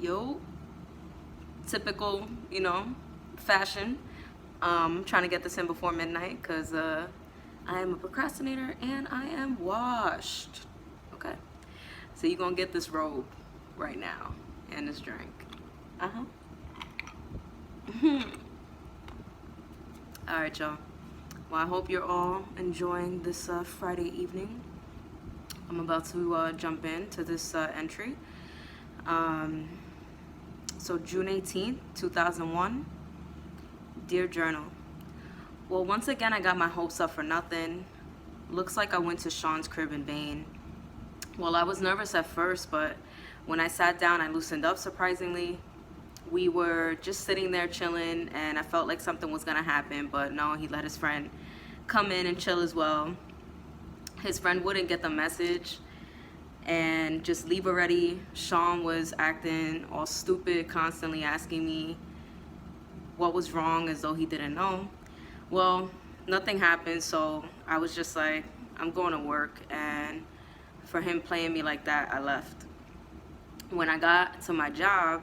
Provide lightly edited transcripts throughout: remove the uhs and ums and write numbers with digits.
Yo, typical, fashion. Trying to get this in before midnight because I am a procrastinator and I am washed. Okay, so you're gonna get this robe right now and this drink. Uh-huh. All right, y'all. Well, I hope you're all enjoying this Friday evening. I'm about to jump into this entry. So June 18th, 2001. Dear Journal. Well, once again, I got my hopes up for nothing. Looks like I went to Sean's crib in vain. Well, I was nervous at first, but when I sat down, I loosened up surprisingly. We were just sitting there chilling, and I felt like something was gonna happen, but no, he let his friend come in and chill as well. His friend wouldn't get the message and just leave already. Sean was acting all stupid, constantly asking me what was wrong as though he didn't know. Well, nothing happened, so I was just like, I'm going to work, and for him playing me like that, I left. When I got to my job,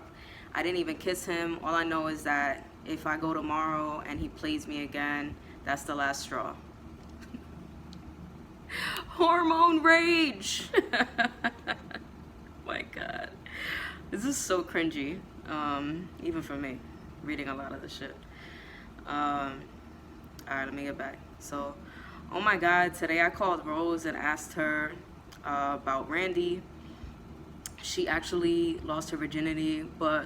I didn't even kiss him. All I know is that if I go tomorrow and he plays me again, that's the last straw. Hormone rage. My God, this is so cringy, even for me, reading a lot of this shit. All right, let me get back. So, oh my God, today I called Rose and asked her about Randy. She actually lost her virginity, but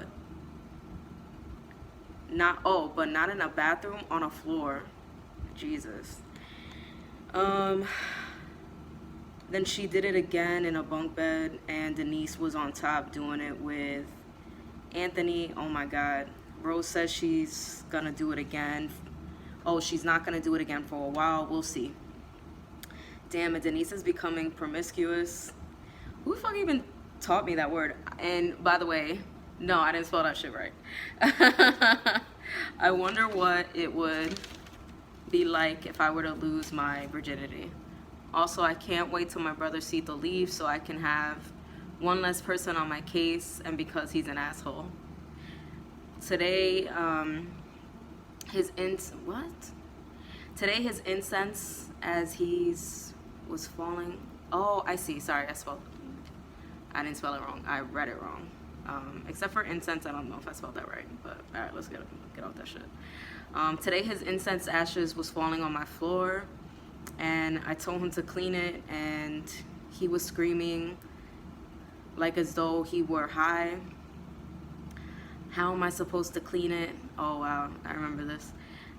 not in a bathroom, on a floor. Jesus. Then she did it again in a bunk bed, and Denise was on top doing it with Anthony. Oh my God. Rose says she's gonna do it again. Oh, she's not gonna do it again for a while. We'll see. Damn it, Denise is becoming promiscuous. Who the fuck even taught me that word? And by the way, no, I didn't spell that shit right. I wonder what it would be like if I were to lose my virginity. Also, I can't wait till my brother Cito leaves so I can have one less person on my case, and because he's an asshole. Today, Today his incense as was falling. Oh, I see. Sorry, I didn't spell it wrong. I read it wrong. Except for incense, I don't know if I spelled that right. But all right, let's get off that shit. Today his incense ashes was falling on my floor, and I told him to clean it, and he was screaming like as though he were high. How am I supposed to clean it? Oh wow, I remember this.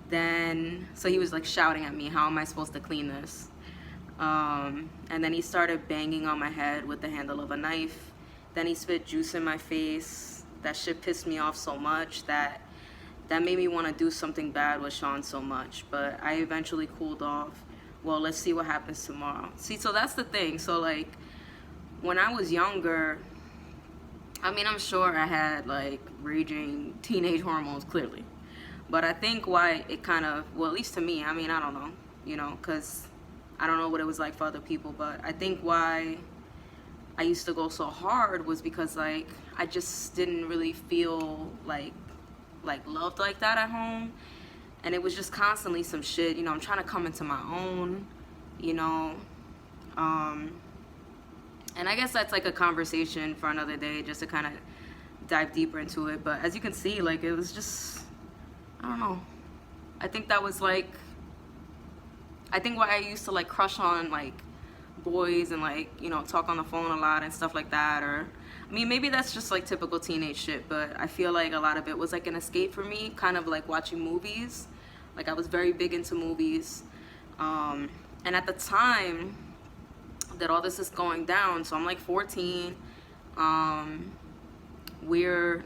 Then, so he was like shouting at me, how am I supposed to clean this? And then he started banging on my head with the handle of a knife. Then he spit juice in my face. That shit pissed me off so much that made me want to do something bad with Sean so much. But I eventually cooled off. Well, let's see what happens tomorrow. See, so that's the thing. So like, when I was younger, I mean, I'm sure I had like raging teenage hormones, clearly. But I think why it kind of, well, at least to me, I mean, I don't know, because I don't know what it was like for other people, but I think why I used to go so hard was because like I just didn't really feel like loved like that at home. And it was just constantly some shit, I'm trying to come into my own, and I guess that's like a conversation for another day, just to kind of dive deeper into it. But as you can see, like, it was just, I don't know. I think that was like, I think why I used to like crush on like boys and like, talk on the phone a lot and stuff like that. Or, I mean, maybe that's just like typical teenage shit, but I feel like a lot of it was like an escape for me, kind of like watching movies. Like, I was very big into movies. And at the time that all this is going down, so I'm like 14, we're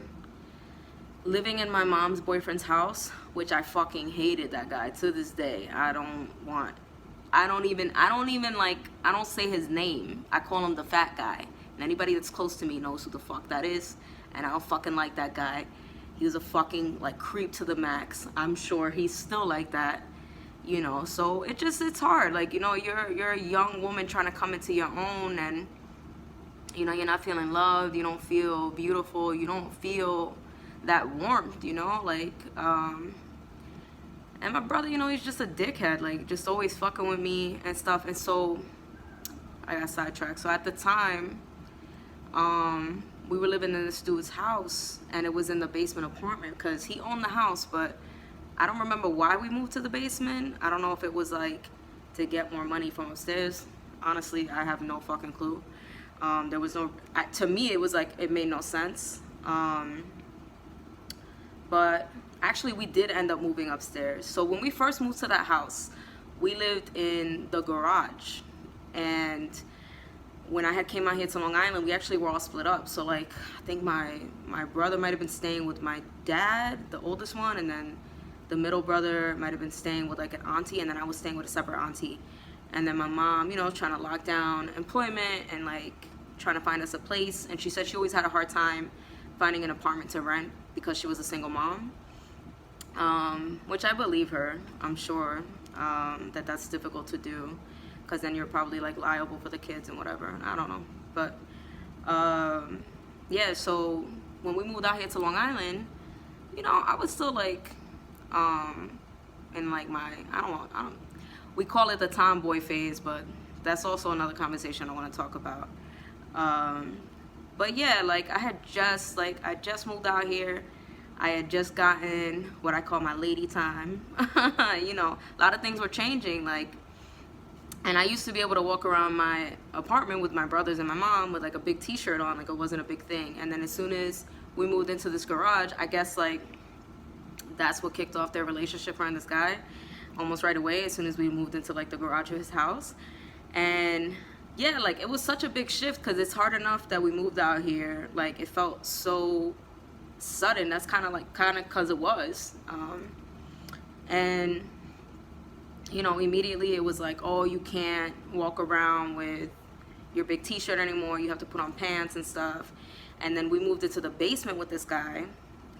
living in my mom's boyfriend's house, which I fucking hated that guy to this day. I don't say his name. I call him the fat guy. And anybody that's close to me knows who the fuck that is. And I don't fucking like that guy. He was a fucking like creep to the max. I'm sure he's still like that. So it's hard. Like, you're a young woman trying to come into your own, and You know, you're not feeling loved, you don't feel beautiful, you don't feel that warmth, you know, like, and my brother, you know, he's just a dickhead, like, just always fucking with me and stuff. And so I got sidetracked. So at the time, we were living in this dude's house, and it was in the basement apartment because he owned the house, but I don't remember why we moved to the basement. I don't know if it was like to get more money from upstairs. Honestly, I have no fucking clue. There was no, to me, it was like, it made no sense. But actually, we did end up moving upstairs. So when we first moved to that house, we lived in the garage. And when I had came out here to Long Island, we actually were all split up. So like, I think my brother might have been staying with my dad, the oldest one, and then the middle brother might have been staying with like an auntie, and then I was staying with a separate auntie. And then my mom, you know, trying to lock down employment and like trying to find us a place. And she said she always had a hard time finding an apartment to rent because she was a single mom, which I believe her. I'm sure that that's difficult to do, because then you're probably like liable for the kids and whatever. I don't know. But yeah, so when we moved out here to Long Island, you know, I was still like in like my, I don't, we call it the tomboy phase, but that's also another conversation I want to talk about. But yeah, like I just moved out here. I had just gotten what I call my lady time. You know, a lot of things were changing, like, and I used to be able to walk around my apartment with my brothers and my mom with like a big t-shirt on, like it wasn't a big thing. And then as soon as we moved into this garage, I guess like that's what kicked off their relationship, her and this guy, almost right away as soon as we moved into like the garage of his house. And yeah, like it was such a big shift because it's hard enough that we moved out here. Like it felt so sudden. That's kind of because it was. And you know, immediately it was like, oh, you can't walk around with your big t-shirt anymore. You have to put on pants and stuff. And then we moved into the basement with this guy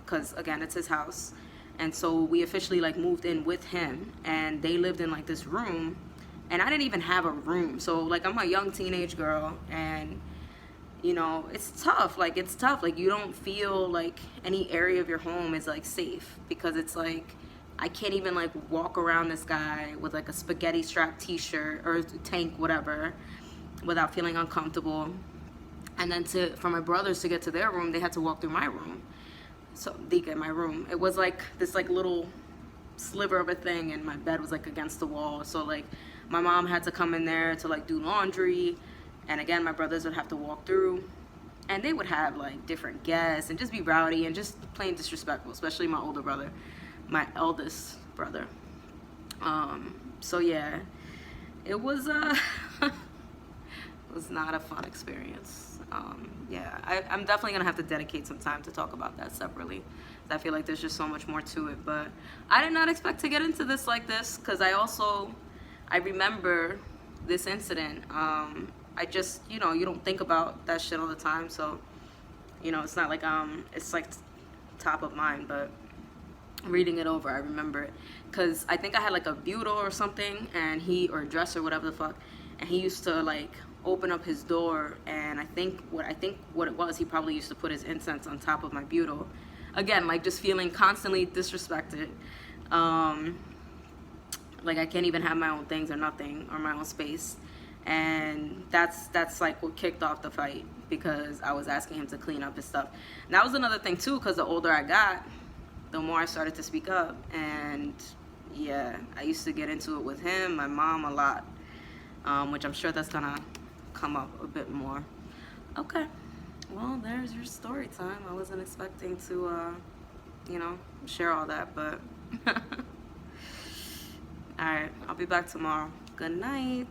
because again, it's his house. And so we officially like moved in with him, and they lived in like this room, and I didn't even have a room. So like I'm a young teenage girl, and you know, it's tough. Like it's tough. Like you don't feel like any area of your home is like safe, because it's like I can't even like walk around this guy with like a spaghetti strap t-shirt or tank, whatever, without feeling uncomfortable. And then for my brothers to get to their room, they had to walk through my room. So they get my room. It was like this like little sliver of a thing, and my bed was like against the wall. So like my mom had to come in there to like do laundry, and again my brothers would have to walk through, and they would have like different guests and just be rowdy and just plain disrespectful, especially my older brother, my eldest brother. So yeah, it was it was not a fun experience. Yeah, I'm definitely gonna have to dedicate some time to talk about that separately. I feel like there's just so much more to it, but I did not expect to get into this like this, because I remember this incident. I just, you know, you don't think about that shit all the time, so you know, it's not like it's like top of mind, but reading it over, I remember it, because I think I had like a bureau or something, and or a dresser, whatever the fuck, and he used to like open up his door, and I think what it was, he probably used to put his incense on top of my bureau. Again, like just feeling constantly disrespected. Like I can't even have my own things or nothing, or my own space. And that's like what kicked off the fight, because I was asking him to clean up his stuff. And that was another thing too, because the older I got, the more I started to speak up. And yeah, I used to get into it with him, my mom, a lot, which I'm sure that's gonna come up a bit more. Okay, well, there's your story time. I wasn't expecting to you know, share all that, but all right, I'll be back tomorrow. Good night.